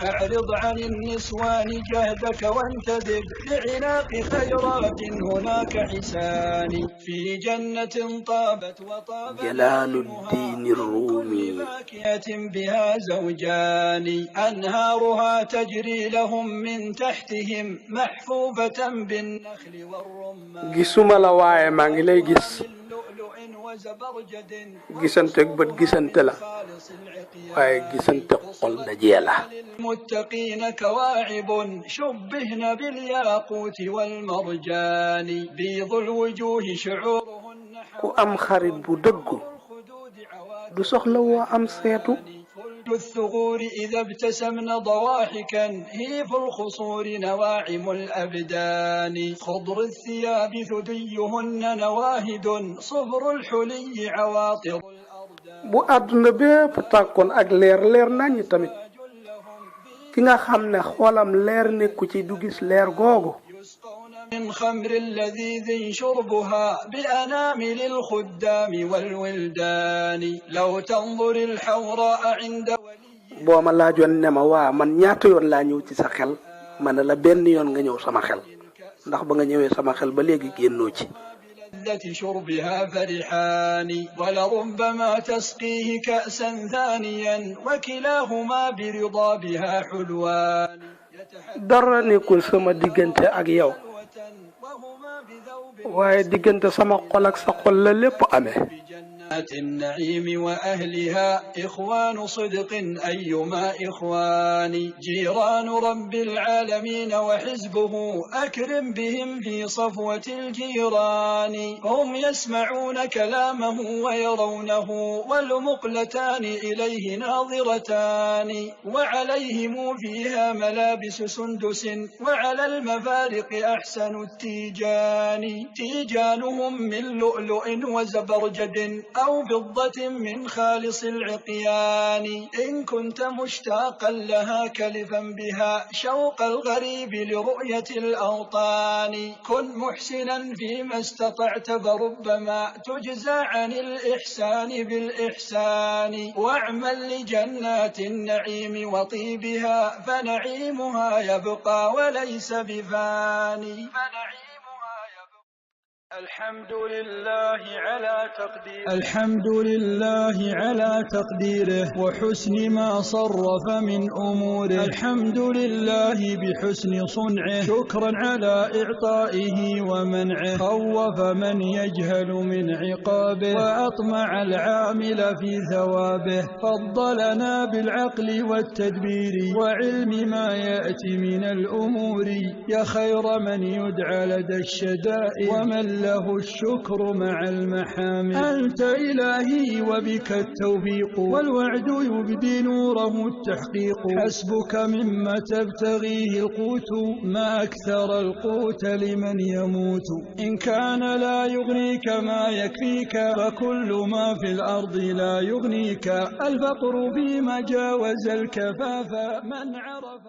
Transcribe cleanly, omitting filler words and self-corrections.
أعرض عن النسوان جهدك وانتدب لعناق خيرات هناك حسان في جنة طابت وطاب جلال الدين الرومي فاكهة بها زوجان أنهارها تجري لهم من تحتهم محفوفة بالنخل والرمان gisuma la waaye maa ngi lay gis وزبرجد gisante ak bët gisante la waaye gisante xol dajee la للمتقين كواعب شبهن بالياقوت والمرجان بيض الوجوه شعورهن ku am xarit bu dëggu du soxla woo am seetu الثغور إذا ابتسمن ضواحكا هيف الخصور نواعم الأبدان خضر الثياب ثديهن نواهد صفر الحلي عواطر bu àdduna bépp tàkkoon ak leer nañu tamit ki nga xam ne xolam leer nekku ci du gis leer googu من خمر لذيذ شربها بأنامل الخدام والولدان لو تنظر الحوراء عند boo ma laajoon ne ma waa man ñaata yoon laa ñëw ci sa xel ma ne la benn yoon nga ñëw sama xel ndax ba nga ñëwee sama xel ba léegi génnoo ci بلذة شربها فرحان ولربما تسقيه كأسا ثانيا وكلاهما برضا بها حلوان dara nekkul sama diggante ak yow waaye diggante sama xol ak sa xol la lépp amee بجنات النعيم وأهلها إخوان صدق أيما إخوان جيران رب العالمين وحزبه أكرم بهم في صفوة الجيران هم يسمعون كلامه ويرونه والمقلتان إليه ناظرتان وعليهم فيها ملابس سندس وعلى المفارق أحسن التيجان تيجانهم من لؤلؤ وزبرجد أو فضة من خالص العقيان إن كنت مشتاقا لها كلفا بها شوق الغريب لرؤية الأوطان كن محسنا فيما استطعت فربما تجزى عن الإحسان بالإحسان واعمل لجنات النعيم وطيبها فنعيمها يبقى وليس بفاني الحمد لله على تقديره وحسن ما صرف من أموره الحمد لله بحسن صنعه شكرا على إعطائه ومنعه خوف من يجهل من عقابه وأطمع العامل في ثوابه فضلنا بالعقل والتدبير وعلم ما يأتي من الأمور يا خير من يدعى لدى الشدائد ومن له الشكر مع المحامد أنت إلهي وبك التوفيق والوعد يبدي نوره التحقيق حسبك مما تبتغيه القوت ما أكثر القوت لمن يموت إن كان لا يغنيك ما يكفيك فكل ما في الأرض لا يغنيك الفقر بما جاوز الكفاف من عرف